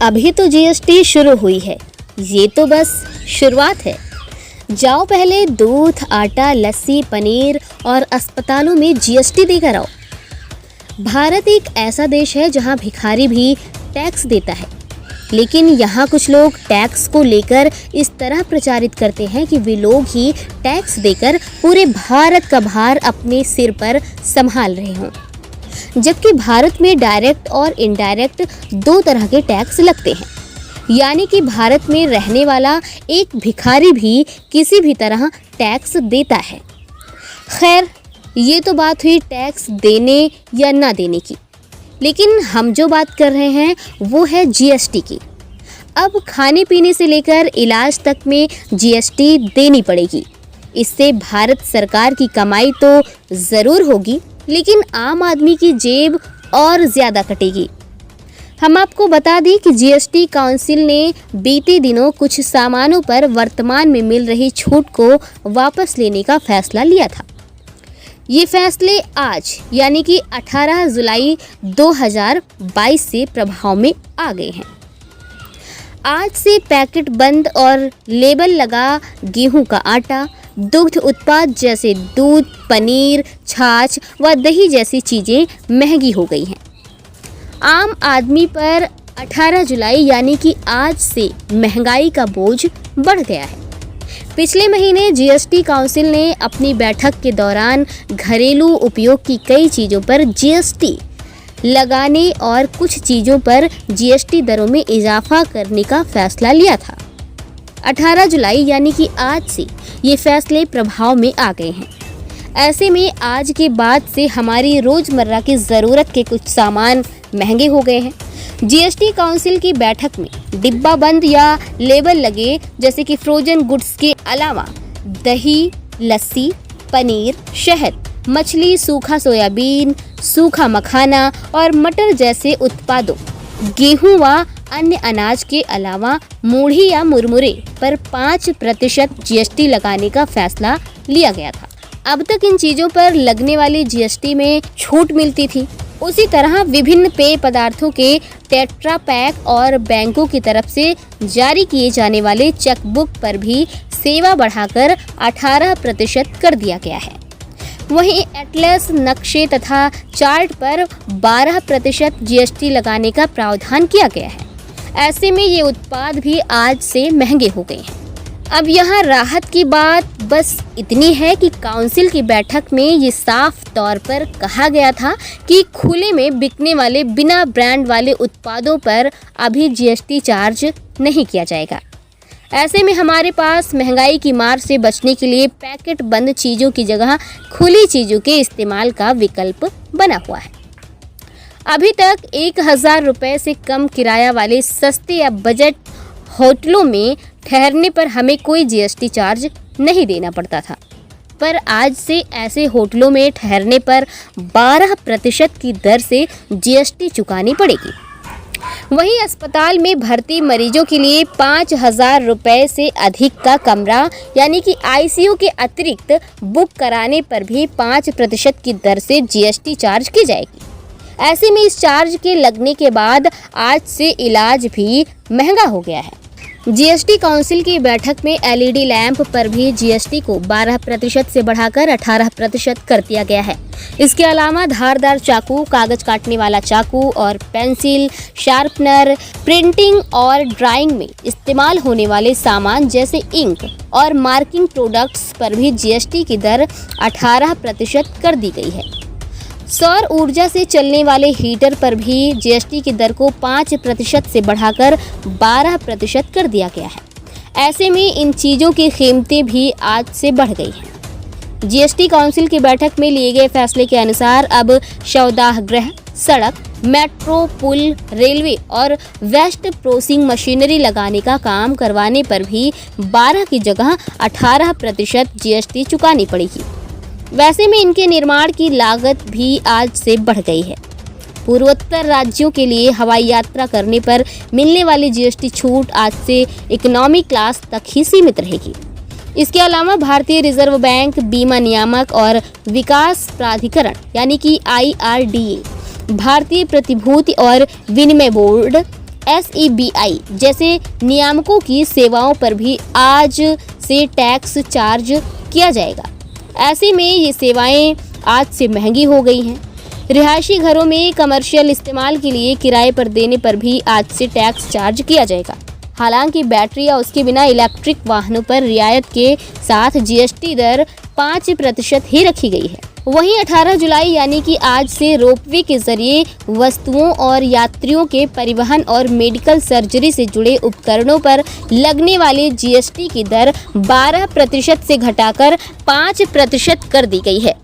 अभी तो जीएसटी शुरू हुई है, ये तो बस शुरुआत है। जाओ पहले दूध, आटा, लस्सी, पनीर और अस्पतालों में जीएसटी देकर आओ। भारत एक ऐसा देश है जहां भिखारी भी टैक्स देता है, लेकिन यहाँ कुछ लोग टैक्स को लेकर इस तरह प्रचारित करते हैं कि वे लोग ही टैक्स देकर पूरे भारत का भार अपने सिर पर संभाल रहे हों, जबकि भारत में डायरेक्ट और इनडायरेक्ट दो तरह के टैक्स लगते हैं। यानी कि भारत में रहने वाला एक भिखारी भी किसी भी तरह टैक्स देता है। खैर, ये तो बात हुई टैक्स देने या ना देने की, लेकिन हम जो बात कर रहे हैं वो है जीएसटी की। अब खाने पीने से लेकर इलाज तक में जीएसटी देनी पड़ेगी। इससे भारत सरकार की कमाई तो ज़रूर होगी, लेकिन आम आदमी की जेब और ज़्यादा कटेगी। हम आपको बता दें कि जीएसटी काउंसिल ने बीते दिनों कुछ सामानों पर वर्तमान में मिल रही छूट को वापस लेने का फैसला लिया था। ये फैसले आज यानी कि 18 जुलाई 2022 से प्रभाव में आ गए हैं। आज से पैकेट बंद और लेबल लगा गेहूं का आटा, दुग्ध उत्पाद जैसे दूध, पनीर, छाछ व दही जैसी चीज़ें महंगी हो गई हैं। आम आदमी पर 18 जुलाई यानी कि आज से महंगाई का बोझ बढ़ गया है। पिछले महीने जीएसटी काउंसिल ने अपनी बैठक के दौरान घरेलू उपयोग की कई चीज़ों पर जीएसटी लगाने और कुछ चीज़ों पर जीएसटी दरों में इजाफा करने का फैसला लिया था। 18 जुलाई यानी कि आज से ये फैसले प्रभाव में आ गए हैं। ऐसे में आज के बाद से हमारी रोज़मर्रा की ज़रूरत के कुछ सामान महंगे हो गए हैं। जीएसटी काउंसिल की बैठक में डिब्बा बंद या लेबल लगे जैसे कि फ्रोजन गुड्स के अलावा दही, लस्सी, पनीर, शहद, मछली, सूखा सोयाबीन, सूखा मखाना और मटर जैसे उत्पादों, गेहूं व अन्य अनाज के अलावा मूढ़ी या मुरमुरे पर 5% जीएसटी लगाने का फैसला लिया गया था। अब तक इन चीज़ों पर लगने वाली जीएसटी में छूट मिलती थी। उसी तरह विभिन्न पेय पदार्थों के टेट्रा पैक और बैंकों की तरफ से जारी किए जाने वाले चेकबुक पर भी सेवा बढ़ाकर 18% कर दिया गया है। वहीं एटलस, नक्शे तथा चार्ट पर 12% जीएसटी लगाने का प्रावधान किया गया है। ऐसे में ये उत्पाद भी आज से महंगे हो गए हैं। अब यहाँ राहत की बात बस इतनी है कि काउंसिल की बैठक में ये साफ तौर पर कहा गया था कि खुले में बिकने वाले बिना ब्रांड वाले उत्पादों पर अभी जीएसटी चार्ज नहीं किया जाएगा। ऐसे में हमारे पास महंगाई की मार से बचने के लिए पैकेट बंद चीज़ों की जगह खुली चीज़ों के इस्तेमाल का विकल्प बना हुआ है। अभी तक 1000 रुपये से कम किराया वाले सस्ते या बजट होटलों में ठहरने पर हमें कोई जीएसटी चार्ज नहीं देना पड़ता था, पर आज से ऐसे होटलों में ठहरने पर 12% की दर से जीएसटी चुकानी पड़ेगी। वहीं अस्पताल में भर्ती मरीजों के लिए 5000 रुपये से अधिक का कमरा यानी कि आईसीयू के अतिरिक्त बुक कराने पर भी 5% की दर से जीएसटी चार्ज की जाएगी। ऐसे में इस चार्ज के लगने के बाद आज से इलाज भी महंगा हो गया है। जीएसटी काउंसिल की बैठक में एलईडी लैंप पर भी जीएसटी को 12% से बढ़ाकर 18% कर दिया गया है। इसके अलावा धारदार चाकू, कागज काटने वाला चाकू और पेंसिल, शार्पनर, प्रिंटिंग और ड्राइंग में इस्तेमाल होने वाले सामान जैसे इंक और मार्किंग प्रोडक्ट्स पर भी जीएसटी की दर 18% कर दी गई है। सौर ऊर्जा से चलने वाले हीटर पर भी जीएसटी की दर को 5% से बढ़ाकर 12% कर दिया गया है। ऐसे में इन चीज़ों की कीमतें भी आज से बढ़ गई हैं। जीएसटी काउंसिल की बैठक में लिए गए फैसले के अनुसार अब शवदाह गृह, सड़क, मेट्रो, पुल, रेलवे और वेस्ट प्रोसेसिंग मशीनरी लगाने का काम करवाने पर भी 12 की जगह 18% जीएसटी चुकानी पड़ेगी। वैसे में इनके निर्माण की लागत भी आज से बढ़ गई है। पूर्वोत्तर राज्यों के लिए हवाई यात्रा करने पर मिलने वाली जीएसटी छूट आज से इकोनॉमी क्लास तक ही सीमित रहेगी। इसके अलावा भारतीय रिजर्व बैंक, बीमा नियामक और विकास प्राधिकरण यानी कि IRDA, भारतीय प्रतिभूति और विनिमय बोर्ड SEBI जैसे नियामकों की सेवाओं पर भी आज से टैक्स चार्ज किया जाएगा। ऐसे में ये सेवाएं आज से महंगी हो गई हैं। रिहायशी घरों में कमर्शियल इस्तेमाल के लिए किराए पर देने पर भी आज से टैक्स चार्ज किया जाएगा। हालांकि बैटरी या उसके बिना इलेक्ट्रिक वाहनों पर रियायत के साथ GST दर 5% ही रखी गई है। वहीं 18 जुलाई यानी कि आज से रोपवे के जरिए वस्तुओं और यात्रियों के परिवहन और मेडिकल सर्जरी से जुड़े उपकरणों पर लगने वाले GST की दर 12% से घटाकर 5% कर दी गई है।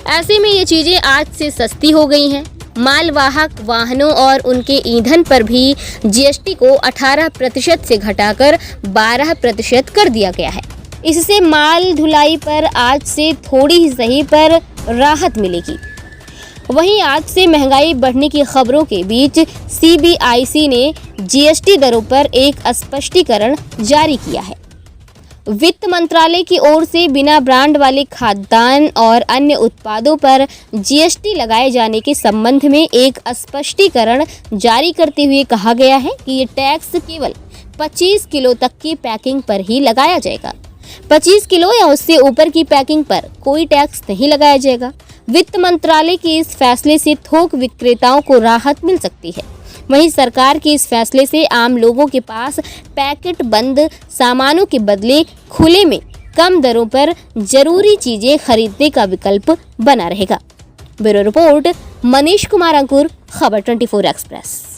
ऐसे में ये चीज़ें आज से सस्ती हो गई हैं। मालवाहक वाहनों और उनके ईंधन पर भी GST को 18% से घटाकर 12% कर दिया गया है। इससे माल ढुलाई पर आज से थोड़ी ही सही पर राहत मिलेगी। वहीं आज से महंगाई बढ़ने की खबरों के बीच CBIC ने GST दरों पर एक स्पष्टीकरण जारी किया है। वित्त मंत्रालय की ओर से बिना ब्रांड वाले खाद्यान्न और अन्य उत्पादों पर GST लगाए जाने के संबंध में एक स्पष्टीकरण जारी करते हुए कहा गया है कि ये टैक्स केवल 25 किलो तक की पैकिंग पर ही लगाया जाएगा। 25 किलो या उससे ऊपर की पैकिंग पर कोई टैक्स नहीं लगाया जाएगा। वित्त मंत्रालय के इस फैसले से थोक विक्रेताओं को राहत मिल सकती है। वहीं सरकार के इस फैसले से आम लोगों के पास पैकेट बंद सामानों के बदले खुले में कम दरों पर जरूरी चीजें खरीदने का विकल्प बना रहेगा। ब्यूरो रिपोर्ट, मनीष कुमार अंकुर, खबर 24 एक्सप्रेस।